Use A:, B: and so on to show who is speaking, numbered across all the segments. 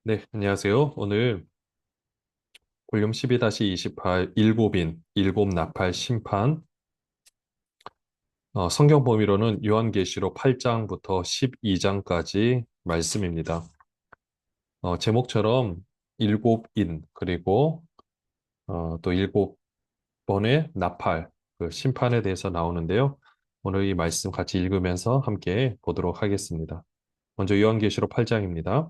A: 네, 안녕하세요. 오늘 볼륨 12-28 일곱인, 일곱 나팔 심판, 성경 범위로는 요한계시록 8장부터 12장까지 말씀입니다. 제목처럼 일곱인, 그리고 또 일곱 번의 나팔, 그 심판에 대해서 나오는데요. 오늘 이 말씀 같이 읽으면서 함께 보도록 하겠습니다. 먼저 요한계시록 8장입니다.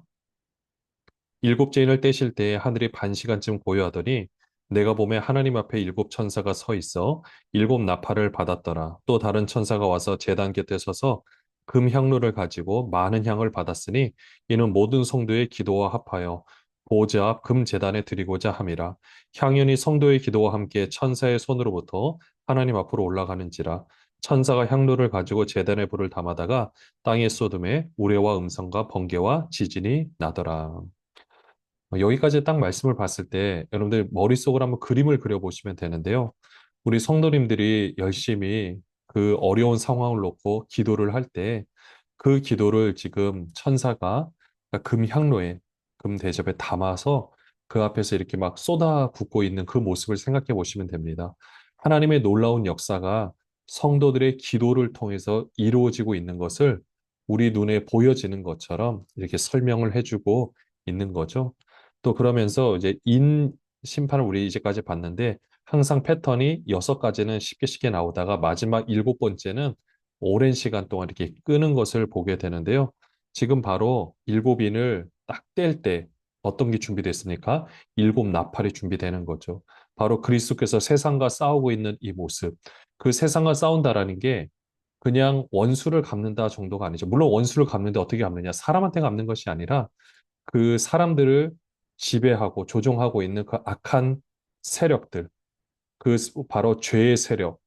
A: 일곱 제인을 떼실 때에 하늘이 반 시간쯤 고요하더니 내가 보매 하나님 앞에 일곱 천사가 서 있어 일곱 나팔을 받았더라. 또 다른 천사가 와서 제단 곁에 서서 금 향로를 가지고 많은 향을 받았으니 이는 모든 성도의 기도와 합하여 보좌 앞 금 제단에 드리고자 함이라. 향연이 성도의 기도와 함께 천사의 손으로부터 하나님 앞으로 올라가는지라. 천사가 향로를 가지고 제단에 불을 담아다가 땅에 쏟음에 우레와 음성과 번개와 지진이 나더라. 여기까지 딱 말씀을 봤을 때 여러분들 머릿속으로 한번 그림을 그려보시면 되는데요. 우리 성도님들이 열심히 그 어려운 상황을 놓고 기도를 할 때 그 기도를 지금 천사가 그러니까 금 향로에 금 대접에 담아서 그 앞에서 이렇게 막 쏟아붓고 있는 그 모습을 생각해 보시면 됩니다. 하나님의 놀라운 역사가 성도들의 기도를 통해서 이루어지고 있는 것을 우리 눈에 보여지는 것처럼 이렇게 설명을 해주고 있는 거죠. 또 그러면서 이제 인 심판을 우리 이제까지 봤는데 항상 패턴이 여섯 가지는 쉽게 쉽게 나오다가 마지막 일곱 번째는 오랜 시간 동안 이렇게 끄는 것을 보게 되는데요. 지금 바로 일곱 인을 딱 뗄 때 어떤 게 준비됐습니까? 일곱 나팔이 준비되는 거죠. 바로 그리스도께서 세상과 싸우고 있는 이 모습. 그 세상과 싸운다라는 게 그냥 원수를 갚는다 정도가 아니죠. 물론 원수를 갚는데 어떻게 갚느냐? 사람한테 갚는 것이 아니라 그 사람들을 지배하고 조종하고 있는 그 악한 세력들, 그 바로 죄의 세력,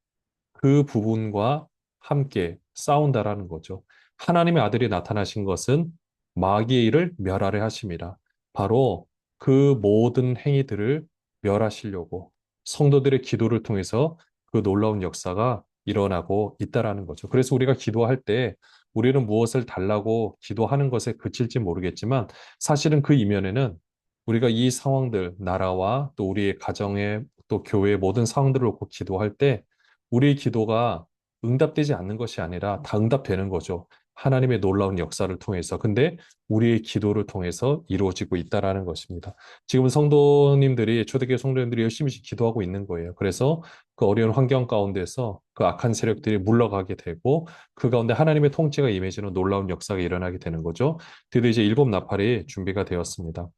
A: 그 부분과 함께 싸운다라는 거죠. 하나님의 아들이 나타나신 것은 마귀의 일을 멸하려 하심이라. 바로 그 모든 행위들을 멸하시려고 성도들의 기도를 통해서 그 놀라운 역사가 일어나고 있다라는 거죠. 그래서 우리가 기도할 때 우리는 무엇을 달라고 기도하는 것에 그칠지 모르겠지만 사실은 그 이면에는 우리가 이 상황들, 나라와 또 우리의 가정의 또 교회의 모든 상황들을 놓고 기도할 때 우리의 기도가 응답되지 않는 것이 아니라 다 응답되는 거죠. 하나님의 놀라운 역사를 통해서. 근데 우리의 기도를 통해서 이루어지고 있다라는 것입니다. 지금 성도님들이, 초대교회 성도님들이 열심히 기도하고 있는 거예요. 그래서 그 어려운 환경 가운데서 그 악한 세력들이 물러가게 되고 그 가운데 하나님의 통치가 임해지는 놀라운 역사가 일어나게 되는 거죠. 드디어 이제 일곱 나팔이 준비가 되었습니다.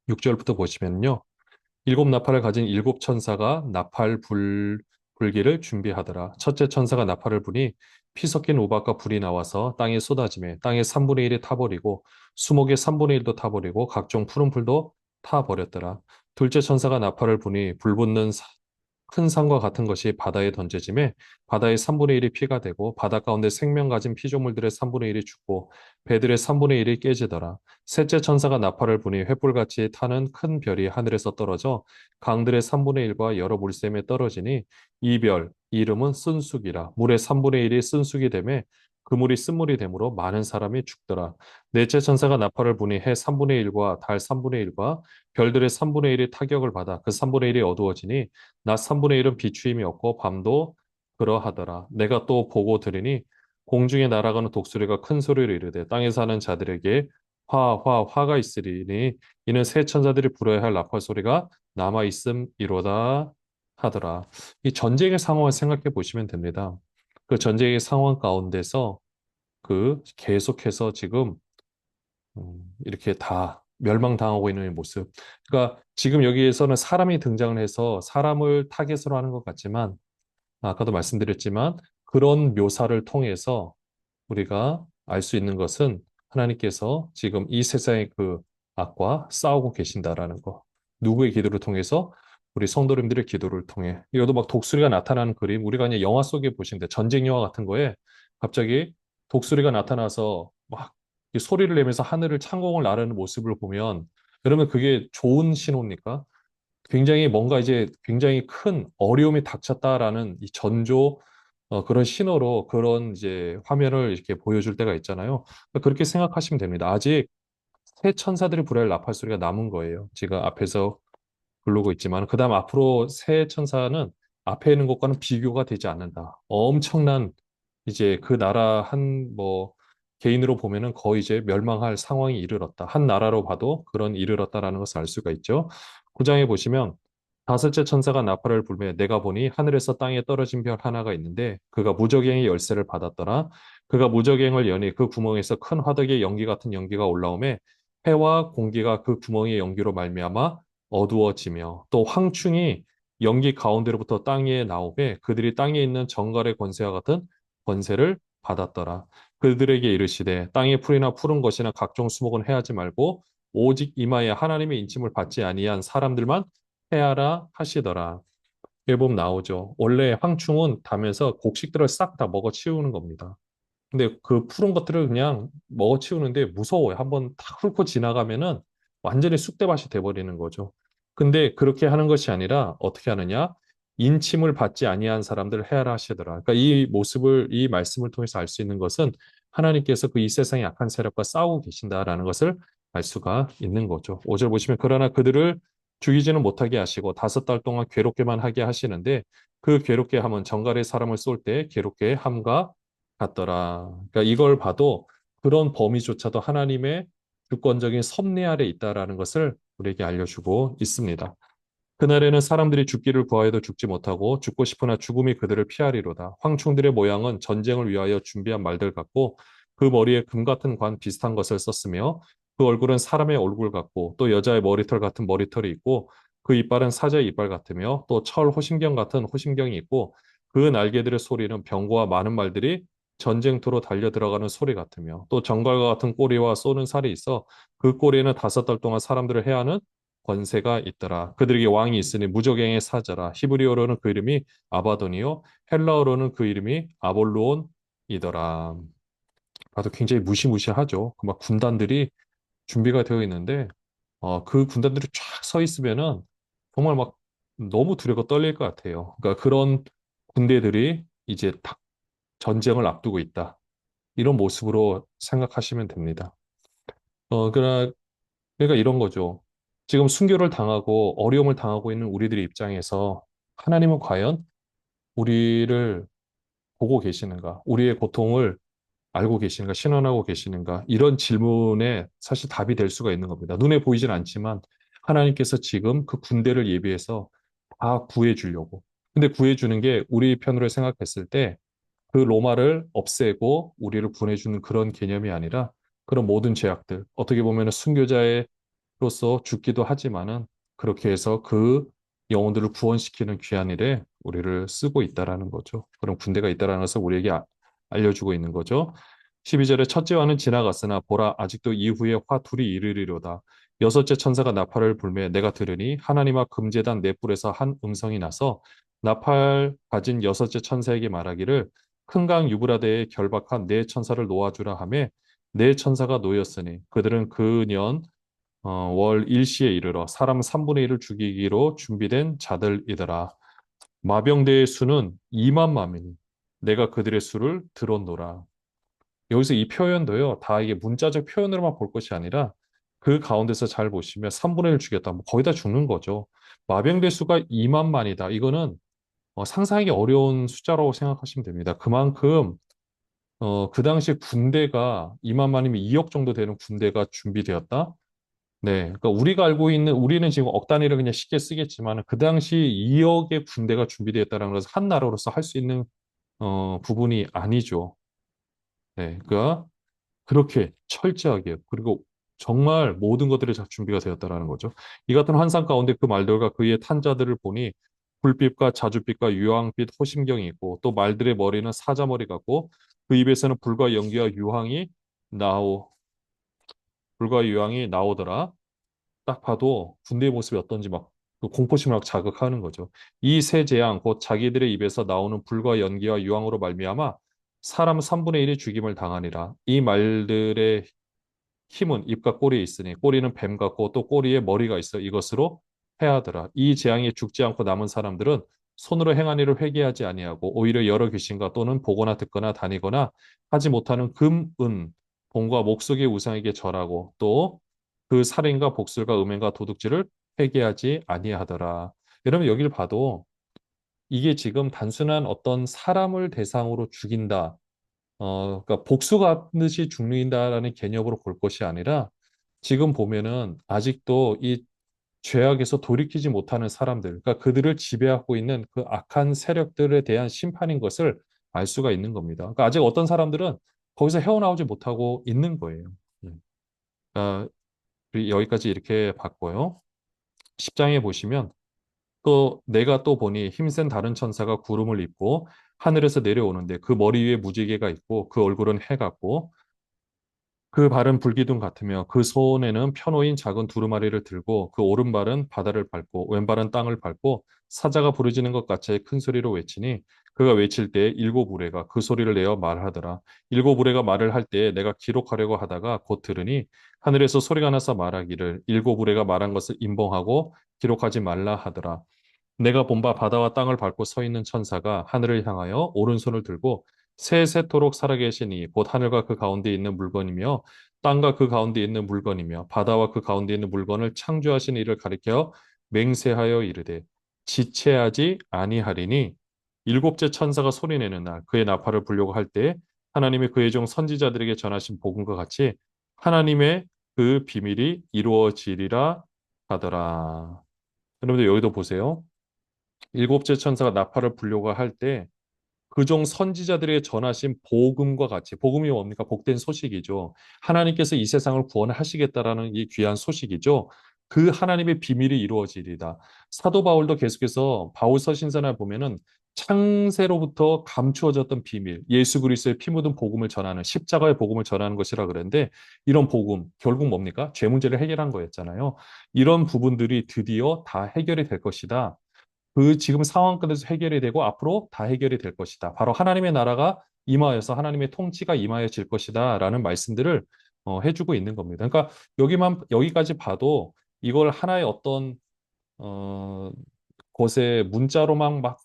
A: 6절부터 보시면요. 일곱 나팔을 가진 일곱 천사가 불기를 준비하더라. 첫째 천사가 나팔을 부니 피 섞인 우박과 불이 나와서 땅에 쏟아지매 땅의 3분의 1이 타버리고 수목의 3분의 1도 타버리고 각종 푸른 풀도 타버렸더라. 둘째 천사가 나팔을 부니 불 붙는 큰 산과 같은 것이 바다에 던져짐에 바다의 3분의 1이 피가 되고 바다 가운데 생명 가진 피조물들의 3분의 1이 죽고 배들의 3분의 1이 깨지더라. 셋째 천사가 나팔을 부니 횃불같이 타는 큰 별이 하늘에서 떨어져 강들의 3분의 1과 여러 물샘에 떨어지니 이 별, 이 이름은 쓴쑥이라. 물의 3분의 1이 쓴쑥이 되매 그물이 쓴물이 되므로 많은 사람이 죽더라. 넷째 천사가 나팔을 부니 해 3분의 1과 달 3분의 1과 별들의 3분의 1이 타격을 받아 그 3분의 1이 어두워지니 낮 3분의 1은 비추임이 없고 밤도 그러하더라. 내가 또 보고 들으니 공중에 날아가는 독수리가 큰 소리로 이르되 땅에 사는 자들에게 화가 있으리니 이는 새 천사들이 불어야 할 나팔 소리가 남아 있음이로다 하더라. 이 전쟁의 상황을 생각해 보시면 됩니다. 그 전쟁의 상황 가운데서 그 계속해서 지금 이렇게 다 멸망당하고 있는 모습. 그러니까 지금 여기에서는 사람이 등장을 해서 사람을 타겟으로 하는 것 같지만 아까도 말씀드렸지만 그런 묘사를 통해서 우리가 알 수 있는 것은 하나님께서 지금 이 세상의 그 악과 싸우고 계신다라는 거. 누구의 기도를 통해서? 우리 성도님들의 기도를 통해. 이것도 막 독수리가 나타나는 그림, 우리가 그냥 영화 속에 보시는데 전쟁 영화 같은 거에 갑자기 독수리가 나타나서 막 소리를 내면서 하늘을 창공을 나르는 모습을 보면 여러분 그게 좋은 신호입니까? 굉장히 뭔가 이제 굉장히 큰 어려움이 닥쳤다라는 이 전조 그런 신호로 그런 이제 화면을 이렇게 보여줄 때가 있잖아요. 그렇게 생각하시면 됩니다. 아직 새 천사들이 불의 나팔 소리가 남은 거예요. 지금 앞에서 부르고 있지만 그 다음 앞으로 새 천사는 앞에 있는 것과는 비교가 되지 않는다. 엄청난 이제 그 나라 한 뭐 개인으로 보면은 거의 이제 멸망할 상황이 이르렀다. 한 나라로 봐도 그런 이르렀다라는 것을 알 수가 있죠. 9장에 보시면 다섯째 천사가 나팔을 불매 내가 보니 하늘에서 땅에 떨어진 별 하나가 있는데 그가 무저갱의 열쇠를 받았더라. 그가 무저갱을 여니 그 구멍에서 큰 화덕의 연기 같은 연기가 올라오매 해와 공기가 그 구멍의 연기로 말미암아 어두워지며 또 황충이 연기 가운데로부터 땅에 나오매 그들이 땅에 있는 정갈의 권세와 같은 권세를 받았더라. 그들에게 이르시되 땅의 풀이나 푸른 것이나 각종 수목은 해하지 말고 오직 이마에 하나님의 인침을 받지 아니한 사람들만 해하라 하시더라. 여기 보면 나오죠. 원래 황충은 담에서 곡식들을 싹 다 먹어치우는 겁니다. 근데 그 푸른 것들을 그냥 먹어치우는데 무서워요. 한번 탁 훑고 지나가면은 완전히 쑥대밭이 돼버리는 거죠. 근데 그렇게 하는 것이 아니라 어떻게 하느냐? 인침을 받지 아니한 사람들을 해하라 하시더라. 그러니까 이 모습을, 이 말씀을 통해서 알 수 있는 것은 하나님께서 그 이 세상의 악한 세력과 싸우고 계신다라는 것을 알 수가 있는 거죠. 5절 보시면 그러나 그들을 죽이지는 못하게 하시고 5달 동안 괴롭게만 하게 하시는데 그 괴롭게 함은 정갈의 사람을 쏠 때 괴롭게 함과 같더라. 그러니까 이걸 봐도 그런 범위조차도 하나님의 주권적인 섭리 아래 있다라는 것을 우리에게 알려주고 있습니다. 그날에는 사람들이 죽기를 구하여도 죽지 못하고 죽고 싶으나 죽음이 그들을 피하리로다. 황충들의 모양은 전쟁을 위하여 준비한 말들 같고 그 머리에 금 같은 관 비슷한 것을 썼으며 그 얼굴은 사람의 얼굴 같고 또 여자의 머리털 같은 머리털이 있고 그 이빨은 사자의 이빨 같으며 또 철 호심경 같은 호심경이 있고 그 날개들의 소리는 병거와 많은 말들이 전쟁터로 달려 들어가는 소리 같으며 또 정갈과 같은 꼬리와 쏘는 살이 있어 그 꼬리에는 5달 동안 사람들을 해하는 권세가 있더라. 그들에게 왕이 있으니 무적행의 사자라. 히브리어로는 그 이름이 아바돈이요. 헬라어로는 그 이름이 아볼론이더라. 봐도 굉장히 무시무시하죠. 그 막 군단들이 준비가 되어 있는데 그 군단들이 쫙 서 있으면은 정말 막 너무 두렵고 떨릴 것 같아요. 그러니까 그런 군대들이 이제 딱 전쟁을 앞두고 있다. 이런 모습으로 생각하시면 됩니다. 그러나 그러니까 이런 거죠. 지금 순교를 당하고 어려움을 당하고 있는 우리들의 입장에서 하나님은 과연 우리를 보고 계시는가? 우리의 고통을 알고 계시는가? 신원하고 계시는가? 이런 질문에 사실 답이 될 수가 있는 겁니다. 눈에 보이진 않지만 하나님께서 지금 그 군대를 예비해서 다 구해 주려고. 근데 구해 주는 게 우리 편으로 생각했을 때 그 로마를 없애고 우리를 구해주는 그런 개념이 아니라 그런 모든 죄악들, 어떻게 보면 순교자로서 죽기도 하지만은 그렇게 해서 그 영혼들을 구원시키는 귀한 일에 우리를 쓰고 있다라는 거죠. 그런 군대가 있다라는 것을 우리에게 알려주고 있는 거죠. 12절에 첫째와는 지나갔으나 보라 아직도 이후에 화 둘이 이르리로다. 여섯째 천사가 나팔을 불매 내가 들으니 하나님과 금제단 넷불에서 한 음성이 나서 나팔 가진 여섯째 천사에게 말하기를 큰 강 유브라데에 결박한 네 천사를 놓아주라 하며 네 천사가 놓였으니 그들은 그 년 월 일시에 이르러 사람 3분의 1을 죽이기로 준비된 자들이더라. 마병대의 수는 2만 마이니 내가 그들의 수를 들었노라. 여기서 이 표현도요. 다 이게 문자적 표현으로만 볼 것이 아니라 그 가운데서 잘 보시면 3분의 1 죽였다. 뭐 거의 다 죽는 거죠. 마병대 수가 2만 만이다. 이거는 상상하기 어려운 숫자라고 생각하시면 됩니다. 그만큼 그 당시 군대가 2만 만이면 2억 정도 되는 군대가 준비되었다. 네, 그러니까 우리가 알고 있는 우리는 지금 억 단위를 그냥 쉽게 쓰겠지만 그 당시 2억의 군대가 준비되었다는 것은 한 나라로서 할 수 있는 부분이 아니죠. 네, 그러니까 그렇게 철저하게 그리고 정말 모든 것들이 다 준비가 되었다라는 거죠. 이 같은 환상 가운데 그 말들과 그의 탄자들을 보니 불빛과 자줏빛과 유황빛 호심경이 있고 또 말들의 머리는 사자머리 같고 그 입에서는 불과 유황이 나오더라. 딱 봐도 군대의 모습이 어떤지 막그 공포심을 막 자극하는 거죠. 이 세 재앙 곧 자기들의 입에서 나오는 불과 연기와 유황으로 말미암아 사람 3분의 1이 죽임을 당하니라. 이 말들의 힘은 입과 꼬리에 있으니 꼬리는 뱀 같고 또 꼬리에 머리가 있어 이것으로 해하더라. 이 재앙에 죽지 않고 남은 사람들은 손으로 행한 일을 회개하지 아니하고 오히려 여러 귀신과 또는 보거나 듣거나 다니거나 하지 못하는 금, 은, 봉과 목속의 우상에게 절하고 또 그 살인과 복술과 음행과 도둑질을 회개하지 아니하더라. 여러분 여기를 봐도 이게 지금 단순한 어떤 사람을 대상으로 죽인다. 그러니까 복수하듯이 죽는다라는 개념으로 볼 것이 아니라 지금 보면은 아직도 이 죄악에서 돌이키지 못하는 사람들, 그러니까 그들을 지배하고 있는 그 악한 세력들에 대한 심판인 것을 알 수가 있는 겁니다. 그러니까 아직 어떤 사람들은 거기서 헤어나오지 못하고 있는 거예요. 그러니까 우리 여기까지 이렇게 봤고요. 10장에 보시면 또 내가 또 보니 힘센 다른 천사가 구름을 입고 하늘에서 내려오는데 그 머리 위에 무지개가 있고 그 얼굴은 해 같고 그 발은 불기둥 같으며 그 손에는 편호인 작은 두루마리를 들고 그 오른발은 바다를 밟고 왼발은 땅을 밟고 사자가 부르짖는 것 같이 큰 소리로 외치니 그가 외칠 때 일곱 우레가 그 소리를 내어 말하더라. 일곱 우레가 말을 할 때 내가 기록하려고 하다가 곧 들으니 하늘에서 소리가 나서 말하기를 일곱 우레가 말한 것을 임봉하고 기록하지 말라 하더라. 내가 본바 바다와 땅을 밟고 서 있는 천사가 하늘을 향하여 오른손을 들고 세세토록 살아계시니 곧 하늘과 그 가운데 있는 물건이며 땅과 그 가운데 있는 물건이며 바다와 그 가운데 있는 물건을 창조하신 이를 가리켜 맹세하여 이르되 지체하지 아니하리니 일곱째 천사가 소리내는 날 그의 나팔을 불려고 할 때 하나님이 그의 종 선지자들에게 전하신 복음과 같이 하나님의 그 비밀이 이루어지리라 하더라. 여러분들 여기도 보세요. 일곱째 천사가 나팔을 불려고 할 때 그종 선지자들에게 전하신 복음과 같이 복음이 뭡니까? 복된 소식이죠. 하나님께서 이 세상을 구원하시겠다라는 이 귀한 소식이죠. 그 하나님의 비밀이 이루어지리다. 사도 바울도 계속해서 바울서 신선을 보면은 창세로부터 감추어졌던 비밀, 예수 그리스도의 피 묻은 복음을 전하는 십자가의 복음을 전하는 것이라 그랬는데 이런 복음 결국 뭡니까? 죄 문제를 해결한 거였잖아요. 이런 부분들이 드디어 다 해결이 될 것이다. 그 지금 상황 끝에서 해결이 되고 앞으로 다 해결이 될 것이다. 바로 하나님의 나라가 임하여서 하나님의 통치가 임하여질 것이다라는 말씀들을 해주고 있는 겁니다. 그러니까 여기까지 봐도 이걸 하나의 어떤 어, 곳에 문자로만 막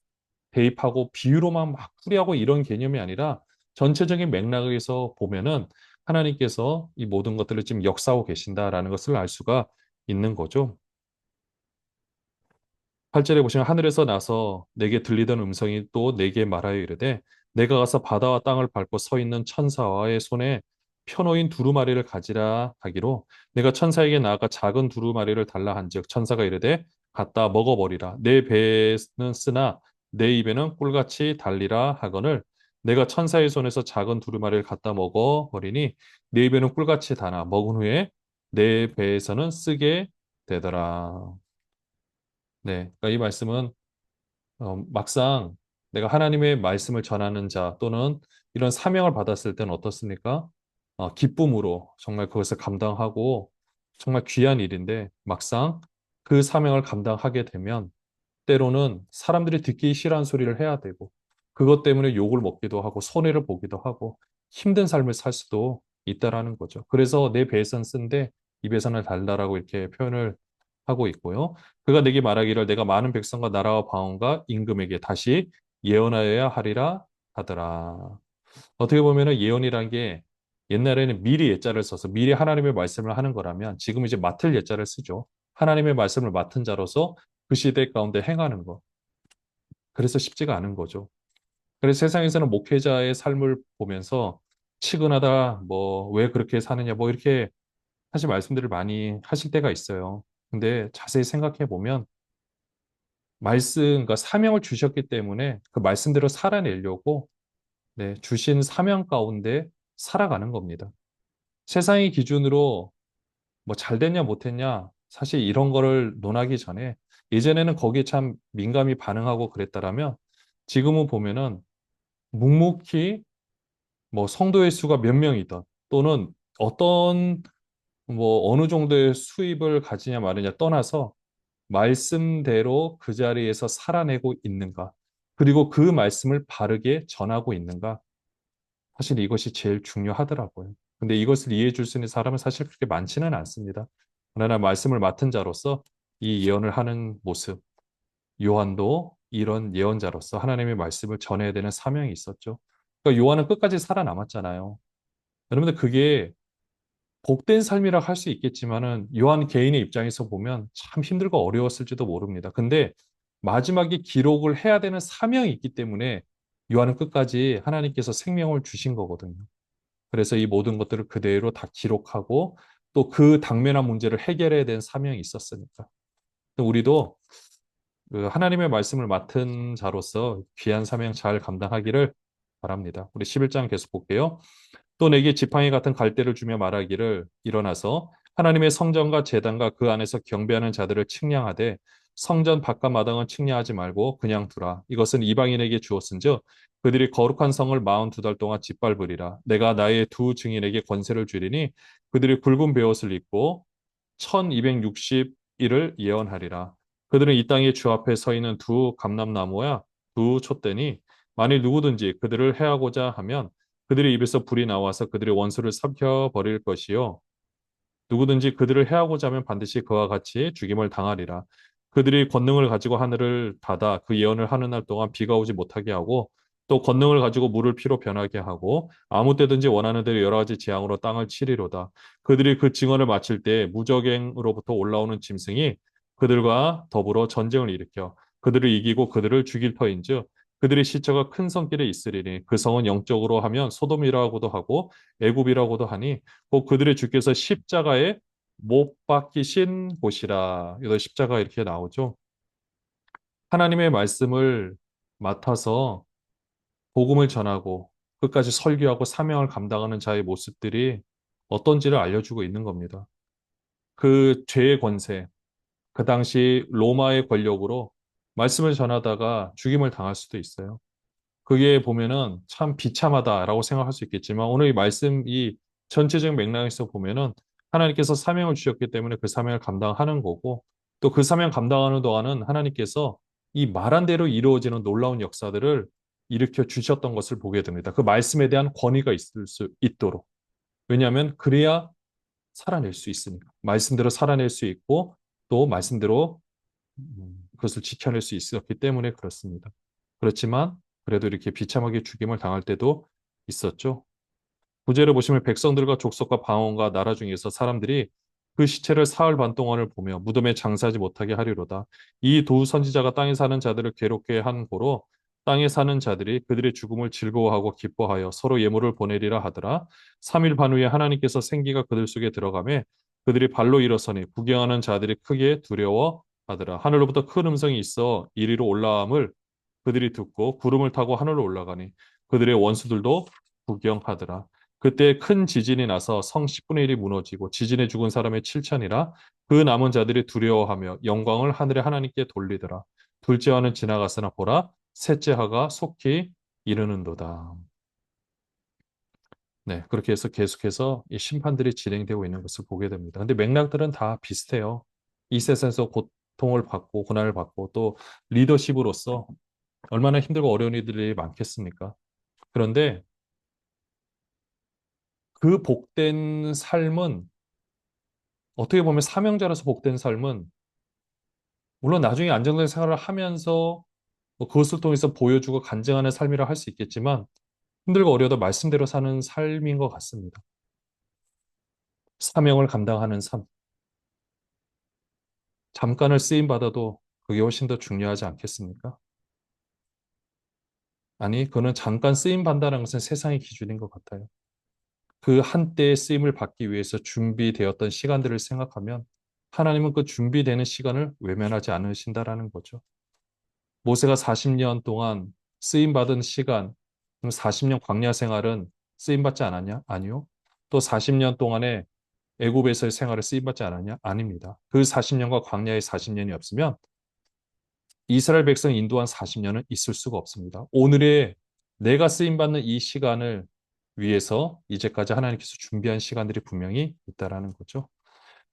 A: 대입하고 비유로만 막 풀이하고 이런 개념이 아니라 전체적인 맥락에서 보면은 하나님께서 이 모든 것들을 지금 역사하고 계신다라는 것을 알 수가 있는 거죠. 8절에 보시면 하늘에서 나서 내게 들리던 음성이 또 내게 말하여 이르되 내가 가서 바다와 땅을 밟고 서 있는 천사와의 손에 편호인 두루마리를 가지라 하기로 내가 천사에게 나아가 작은 두루마리를 달라 한즉 천사가 이르되 갖다 먹어버리라 내 배에는 쓰나 내 입에는 꿀같이 달리라 하거늘 내가 천사의 손에서 작은 두루마리를 갖다 먹어버리니 내 입에는 꿀같이 다나 먹은 후에 내 배에서는 쓰게 되더라. 네, 그러니까 이 말씀은 막상 내가 하나님의 말씀을 전하는 자 또는 이런 사명을 받았을 때는 어떻습니까? 기쁨으로 정말 그것을 감당하고 정말 귀한 일인데 막상 그 사명을 감당하게 되면 때로는 사람들이 듣기 싫어하는 소리를 해야 되고 그것 때문에 욕을 먹기도 하고 손해를 보기도 하고 힘든 삶을 살 수도 있다라는 거죠. 그래서 내 배에선 쓴데 입에서는 달다라고 이렇게 표현을 하고 있고요. 그가 내게 말하기를 내가 많은 백성과 나라와 방언과 임금에게 다시 예언하여야 하리라 하더라. 어떻게 보면은 예언이란 게 옛날에는 미리 예자를 써서 미리 하나님의 말씀을 하는 거라면 지금 이제 맡을 예자를 쓰죠. 하나님의 말씀을 맡은 자로서 그 시대 가운데 행하는 거. 그래서 쉽지가 않은 거죠. 그래서 세상에서는 목회자의 삶을 보면서 치근하다, 뭐, 왜 그렇게 사느냐, 뭐, 이렇게 사실 말씀들을 많이 하실 때가 있어요. 근데 자세히 생각해 보면 그러니까 사명을 주셨기 때문에 그 말씀대로 살아내려고 네, 주신 사명 가운데 살아가는 겁니다. 세상의 기준으로 뭐 잘 됐냐 못했냐 사실 이런 거를 논하기 전에 예전에는 거기에 참 민감히 반응하고 그랬다라면 지금은 보면은 묵묵히 뭐 성도의 수가 몇 명이든 또는 어떤 뭐 어느 정도의 수입을 가지냐 마느냐 떠나서 말씀대로 그 자리에서 살아내고 있는가 그리고 그 말씀을 바르게 전하고 있는가 사실 이것이 제일 중요하더라고요. 근데 이것을 이해해 줄 수 있는 사람은 사실 그렇게 많지는 않습니다. 그러나 말씀을 맡은 자로서 이 예언을 하는 모습, 요한도 이런 예언자로서 하나님의 말씀을 전해야 되는 사명이 있었죠. 그러니까 요한은 끝까지 살아남았잖아요. 여러분들 그게 복된 삶이라 할 수 있겠지만은 요한 개인의 입장에서 보면 참 힘들고 어려웠을지도 모릅니다. 근데 마지막에 기록을 해야 되는 사명이 있기 때문에 요한은 끝까지 하나님께서 생명을 주신 거거든요. 그래서 이 모든 것들을 그대로 다 기록하고 또 그 당면한 문제를 해결해야 되는 사명이 있었으니까. 우리도 그 하나님의 말씀을 맡은 자로서 귀한 사명 잘 감당하기를 바랍니다. 우리 11장 계속 볼게요. 또 내게 지팡이 같은 갈대를 주며 말하기를 일어나서 하나님의 성전과 제단과 그 안에서 경배하는 자들을 측량하되 성전 바깥 마당은 측량하지 말고 그냥 두라. 이것은 이방인에게 주었은즉 그들이 거룩한 성을 42달 동안 짓밟으리라. 내가 나의 두 증인에게 권세를 주리니 그들이 굵은 베옷을 입고 1260일을 예언하리라. 그들은 이 땅의 주 앞에 서 있는 두 감람나무와 두 촛대니 만일 누구든지 그들을 해하고자 하면 그들의 입에서 불이 나와서 그들의 원수를 삼켜 버릴 것이요 누구든지 그들을 해하고자 하면 반드시 그와 같이 죽임을 당하리라. 그들이 권능을 가지고 하늘을 닫아 그 예언을 하는 날 동안 비가 오지 못하게 하고 또 권능을 가지고 물을 피로 변하게 하고 아무 때든지 원하는 대로 여러 가지 재앙으로 땅을 치리로다. 그들이 그 증언을 마칠 때 무적행으로부터 올라오는 짐승이 그들과 더불어 전쟁을 일으켜 그들을 이기고 그들을 죽일 터인즉 그들의 시체가 큰 성길에 있으리니 그 성은 영적으로 하면 소돔이라고도 하고 애굽이라고도 하니 곧 그들의 주께서 십자가에 못 박히신 곳이라. 여기 십자가 이렇게 나오죠. 하나님의 말씀을 맡아서 복음을 전하고 끝까지 설교하고 사명을 감당하는 자의 모습들이 어떤지를 알려주고 있는 겁니다. 그 죄의 권세, 그 당시 로마의 권력으로 말씀을 전하다가 죽임을 당할 수도 있어요. 그게 보면은 참 비참하다라고 생각할 수 있겠지만 오늘 이 말씀 이 전체적인 맥락에서 보면은 하나님께서 사명을 주셨기 때문에 그 사명을 감당하는 거고 또 그 사명 감당하는 동안은 하나님께서 이 말한 대로 이루어지는 놀라운 역사들을 일으켜 주셨던 것을 보게 됩니다. 그 말씀에 대한 권위가 있을 수 있도록. 왜냐하면 그래야 살아낼 수 있으니까. 말씀대로 살아낼 수 있고 또 말씀대로 그것을 지켜낼 수 있었기 때문에 그렇습니다. 그렇지만 그래도 이렇게 비참하게 죽임을 당할 때도 있었죠. 구제를 보시면 백성들과 족속과 방언과 나라 중에서 사람들이 그 시체를 사흘 반 동안을 보며 무덤에 장사하지 못하게 하리로다. 이 두 선지자가 땅에 사는 자들을 괴롭게 한 고로 땅에 사는 자들이 그들의 죽음을 즐거워하고 기뻐하여 서로 예물을 보내리라 하더라. 3일 반 후에 하나님께서 생기가 그들 속에 들어가매 그들이 발로 일어서니 구경하는 자들이 크게 두려워하더라. 하늘로부터 큰 음성이 있어 이리로 올라옴을 그들이 듣고 구름을 타고 하늘로 올라가니 그들의 원수들도 구경하더라. 그때 큰 지진이 나서 성 10분의 1이 무너지고 지진에 죽은 사람의 7천이라 그 남은 자들이 두려워하며 영광을 하늘의 하나님께 돌리더라. 둘째 화는 지나갔으나 보라 셋째 화가 속히 이르는도다. 네, 그렇게 해서 계속해서 이 심판들이 진행되고 있는 것을 보게 됩니다. 근데 맥락들은 다 비슷해요. 이 세상에서 고통을 받고 고난을 받고 또 리더십으로서 얼마나 힘들고 어려운 일들이 많겠습니까? 그런데 그 복된 삶은 어떻게 보면 사명자로서 복된 삶은 물론 나중에 안정된 생활을 하면서 뭐 그것을 통해서 보여주고 간증하는 삶이라 할 수 있겠지만 힘들고 어려도 말씀대로 사는 삶인 것 같습니다. 사명을 감당하는 삶. 잠깐을 쓰임 받아도 그게 훨씬 더 중요하지 않겠습니까? 아니, 그거는 잠깐 쓰임 받는다는 것은 세상의 기준인 것 같아요. 그 한때의 쓰임을 받기 위해서 준비되었던 시간들을 생각하면 하나님은 그 준비되는 시간을 외면하지 않으신다라는 거죠. 모세가 40년 동안 쓰임 받은 시간, 40년 광야 생활은 쓰임 받지 않았냐? 아니요. 또 40년 동안의 애굽에서의 생활을 쓰임 받지 않았냐? 아닙니다. 그 40년과 광야의 40년이 없으면 이스라엘 백성 인도한 40년은 있을 수가 없습니다. 오늘의 내가 쓰임 받는 이 시간을 위해서 이제까지 하나님께서 준비한 시간들이 분명히 있다라는 거죠.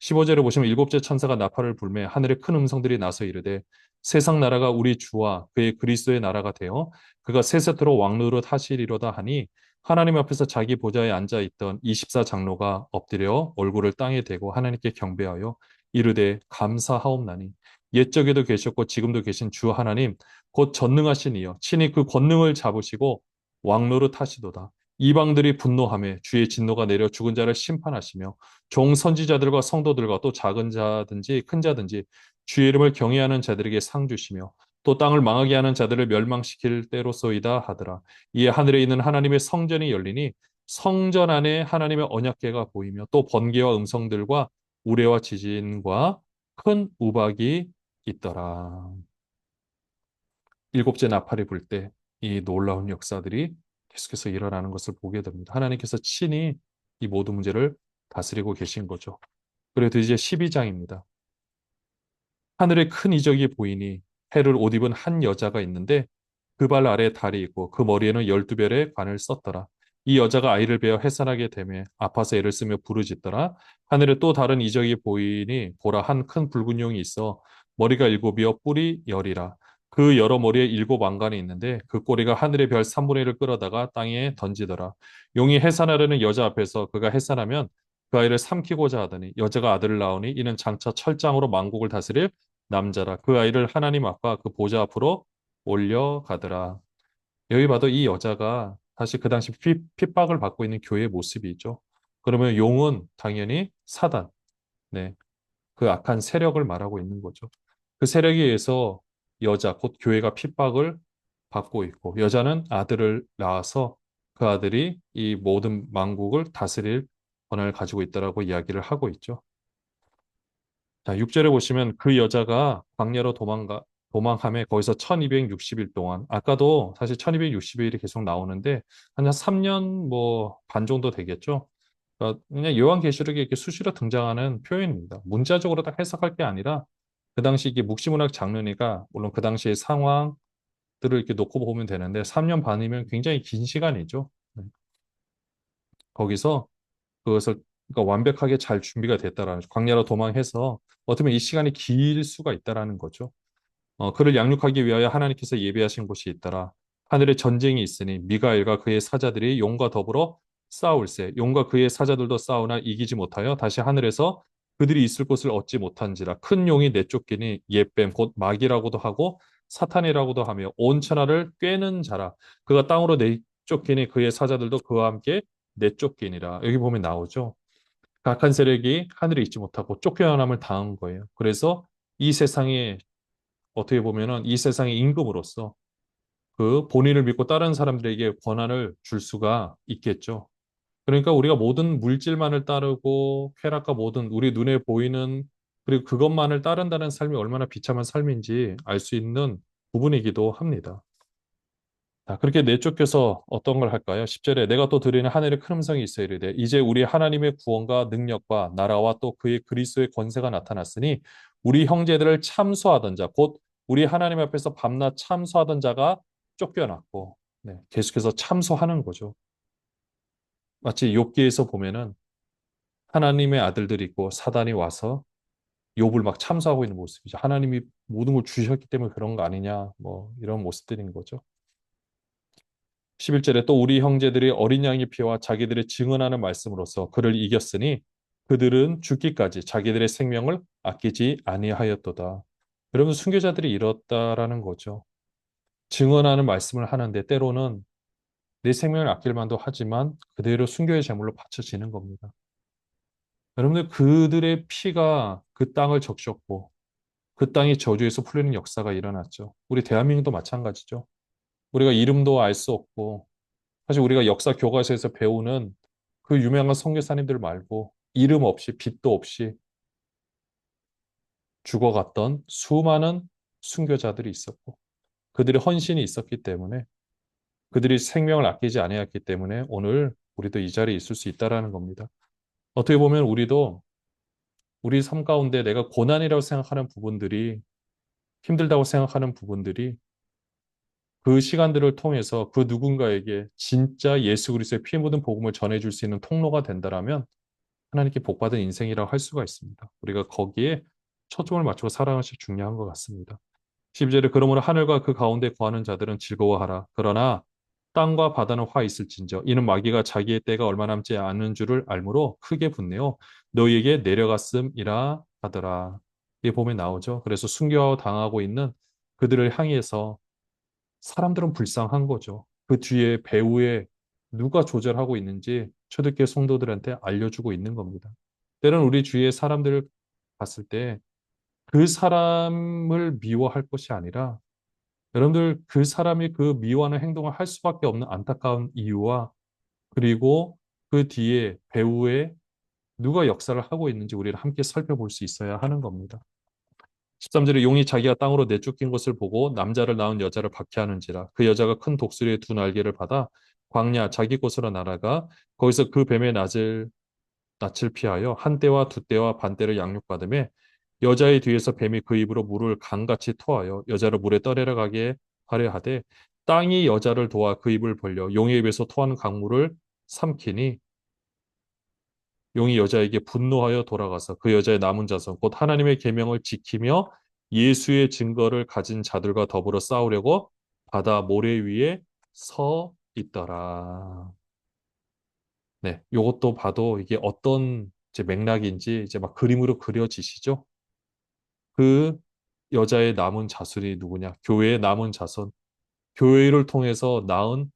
A: 15절에 보시면 일곱째 천사가 나팔을 불매 하늘에 큰 음성들이 나서 이르되 세상 나라가 우리 주와 그의 그리스도의 나라가 되어 그가 세세토록 왕노릇 하시리로다 하니 하나님 앞에서 자기 보좌에 앉아 있던 24 장로가 엎드려 얼굴을 땅에 대고 하나님께 경배하여 이르되 감사하옵나니 옛적에도 계셨고 지금도 계신 주 하나님 곧 전능하신 이여 친히 그 권능을 잡으시고 왕노릇 하시도다. 이방들이 분노하며 주의 진노가 내려 죽은 자를 심판하시며 종 선지자들과 성도들과 또 작은 자든지 큰 자든지 주의 이름을 경외하는 자들에게 상 주시며 또 땅을 망하게 하는 자들을 멸망시킬 때로소이다 하더라. 이에 하늘에 있는 하나님의 성전이 열리니 성전 안에 하나님의 언약궤가 보이며 또 번개와 음성들과 우레와 지진과 큰 우박이 있더라. 일곱째 나팔이 불 때 이 놀라운 역사들이 계속해서 일어나는 것을 보게 됩니다. 하나님께서 친히 이 모든 문제를 다스리고 계신 거죠. 그래도 이제 12장입니다. 하늘에 큰 이적이 보이니 해를 옷 입은 한 여자가 있는데 그 발 아래에 달이 있고 그 머리에는 12별의 관을 썼더라. 이 여자가 아이를 베어 해산하게 되매 아파서 애를 쓰며 부르짖더라. 하늘에 또 다른 이적이 보이니 보라 한 큰 붉은 용이 있어 머리가 일곱이어 뿔이 열이라. 그 여러 머리에 일곱 왕관이 있는데 그 꼬리가 하늘의 별 3분의 1을 끌어다가 땅에 던지더라. 용이 해산하려는 여자 앞에서 그가 해산하면 그 아이를 삼키고자 하더니 여자가 아들을 낳으니 이는 장차 철장으로 만국을 다스릴 남자라. 그 아이를 하나님 앞과 그 보좌 앞으로 올려가더라. 여기 봐도 이 여자가 사실 그 당시 핍박을 받고 있는 교회의 모습이죠. 그러면 용은 당연히 사단, 네, 그 악한 세력을 말하고 있는 거죠. 그 세력에 의해서 여자, 곧 교회가 핍박을 받고 있고, 여자는 아들을 낳아서 그 아들이 이 모든 만국을 다스릴 권한을 가지고 있다라고 이야기를 하고 있죠. 자, 6절에 보시면 그 여자가 광야로 도망함에 거기서 1260일 동안, 아까도 사실 1260일이 계속 나오는데, 한 3년 뭐 반 정도 되겠죠. 그러니까 그냥 요한계시록에 이렇게 수시로 등장하는 표현입니다. 문자적으로 딱 해석할 게 아니라, 그 당시 이게 묵시문학 장르니까, 물론 그 당시의 상황들을 이렇게 놓고 보면 되는데, 3년 반이면 굉장히 긴 시간이죠. 거기서 그것을 그러니까 완벽하게 잘 준비가 됐다라는 거죠. 광야로 도망해서 어떻게 보면 이 시간이 길 수가 있다라는 거죠. 그를 양육하기 위하여 하나님께서 예비하신 곳이 있더라. 하늘에 전쟁이 있으니 미가엘과 그의 사자들이 용과 더불어 싸울세. 용과 그의 사자들도 싸우나 이기지 못하여 다시 하늘에서 그들이 있을 곳을 얻지 못한지라. 큰 용이 내쫓기니 옛뱀 곧 마귀라고도 하고 사탄이라고도 하며 온 천하를 꿰는 자라. 그가 땅으로 내쫓기니 그의 사자들도 그와 함께 내쫓기니라. 여기 보면 나오죠. 악한 세력이 하늘에 있지 못하고 쫓겨남을 당한 거예요. 그래서 이 세상에 어떻게 보면은 이 세상의 임금으로서 그 본인을 믿고 다른 사람들에게 권한을 줄 수가 있겠죠. 그러니까 우리가 모든 물질만을 따르고 쾌락과 모든 우리 눈에 보이는 그리고 그것만을 따른다는 삶이 얼마나 비참한 삶인지 알 수 있는 부분이기도 합니다. 자, 그렇게 내쫓겨서 어떤 걸 할까요? 10절에 내가 또 들으는 하늘의 큰 음성이 있어 이르되 이제 우리 하나님의 구원과 능력과 나라와 또 그의 그리스도의 권세가 나타났으니 우리 형제들을 참소하던 자, 곧 우리 하나님 앞에서 밤낮 참소하던 자가 쫓겨났고 네, 계속해서 참소하는 거죠. 마치 욥기에서 보면은 하나님의 아들들이 있고 사단이 와서 욥을 막 참소하고 있는 모습이죠. 하나님이 모든 걸 주셨기 때문에 그런 거 아니냐, 뭐 이런 모습들인 거죠. 11절에 또 우리 형제들이 어린 양의 피와 자기들의 증언하는 말씀으로써 그를 이겼으니 그들은 죽기까지 자기들의 생명을 아끼지 아니하였도다. 여러분 순교자들이 이렇다라는 거죠. 증언하는 말씀을 하는데 때로는 내 생명을 아낄 만도 하지만 그대로 순교의 제물로 바쳐지는 겁니다. 여러분들 그들의 피가 그 땅을 적셨고 그 땅이 저주에서 풀리는 역사가 일어났죠. 우리 대한민국도 마찬가지죠. 우리가 이름도 알 수 없고 사실 우리가 역사 교과서에서 배우는 그 유명한 선교사님들 말고 이름 없이 빛도 없이 죽어갔던 수많은 순교자들이 있었고 그들의 헌신이 있었기 때문에 그들이 생명을 아끼지 아니했기 때문에 오늘 우리도 이 자리에 있을 수 있다라는 겁니다. 어떻게 보면 우리도 우리 삶 가운데 내가 고난이라고 생각하는 부분들이 힘들다고 생각하는 부분들이 그 시간들을 통해서 그 누군가에게 진짜 예수 그리스도의 피 묻은 복음을 전해줄 수 있는 통로가 된다라면 하나님께 복받은 인생이라고 할 수가 있습니다. 우리가 거기에 초점을 맞추고 살아가는 것이 중요한 것 같습니다. 12절에 그러므로 하늘과 그 가운데 거하는 자들은 즐거워하라. 그러나 땅과 바다는 화 있을진저 이는 마귀가 자기의 때가 얼마 남지 않은 줄을 알므로 크게 분내어 너희에게 내려갔음이라 하더라. 이게 보면 나오죠. 그래서 순교 당하고 있는 그들을 향해서 사람들은 불쌍한 거죠. 그 뒤에 배후에 누가 조절하고 있는지 초대교회 성도들한테 알려주고 있는 겁니다. 때로는 우리 주위의 사람들을 봤을 때 그 사람을 미워할 것이 아니라 여러분들 그 사람이 그 미워하는 행동을 할 수밖에 없는 안타까운 이유와 그리고 그 뒤에 배후에 누가 역사를 하고 있는지 우리를 함께 살펴볼 수 있어야 하는 겁니다. 13절에 용이 자기가 땅으로 내쫓긴 것을 보고 남자를 낳은 여자를 박해하는지라 그 여자가 큰 독수리의 두 날개를 받아 광야 자기 곳으로 날아가 거기서 그 뱀의 낯을 피하여 한 때와 두 때와 반 때를 양육받으며 여자의 뒤에서 뱀이 그 입으로 물을 강같이 토하여 여자를 물에 떠내려 가게 하려 하되 땅이 여자를 도와 그 입을 벌려 용의 입에서 토하는 강물을 삼키니 용이 여자에게 분노하여 돌아가서 그 여자의 남은 자손 곧 하나님의 계명을 지키며 예수의 증거를 가진 자들과 더불어 싸우려고 바다 모래 위에 서 있더라. 네, 요것도 봐도 이게 어떤 이제 맥락인지 이제 막 그림으로 그려지시죠? 그 여자의 남은 자손이 누구냐? 교회의 남은 자손. 교회를 통해서 낳은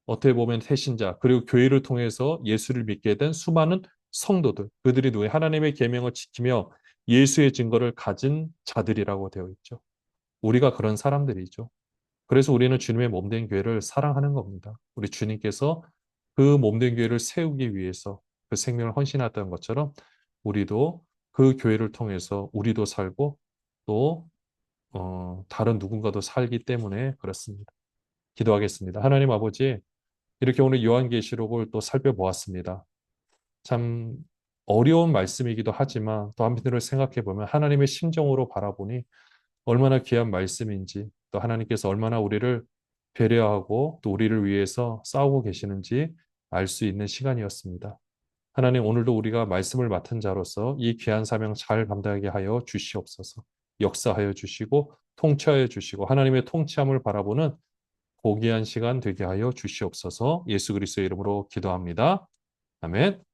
A: 어떻게 보면 태신자, 그리고 교회를 통해서 예수를 믿게 된 수많은 성도들, 그들이 누구예요? 하나님의 계명을 지키며 예수의 증거를 가진 자들이라고 되어 있죠. 우리가 그런 사람들이죠. 그래서 우리는 주님의 몸된 교회를 사랑하는 겁니다. 우리 주님께서 그 몸된 교회를 세우기 위해서 그 생명을 헌신했던 것처럼 우리도 그 교회를 통해서 우리도 살고 또 다른 누군가도 살기 때문에 그렇습니다. 기도하겠습니다. 하나님 아버지, 이렇게 오늘 요한계시록을 또 살펴보았습니다. 참 어려운 말씀이기도 하지만 또 한편으로 생각해 보면 하나님의 심정으로 바라보니 얼마나 귀한 말씀인지 또 하나님께서 얼마나 우리를 배려하고 또 우리를 위해서 싸우고 계시는지 알 수 있는 시간이었습니다. 하나님 오늘도 우리가 말씀을 맡은 자로서 이 귀한 사명 잘 감당하게 하여 주시옵소서. 역사하여 주시고 통치하여 주시고 하나님의 통치함을 바라보는 고귀한 시간 되게 하여 주시옵소서. 예수 그리스도의 이름으로 기도합니다. 아멘.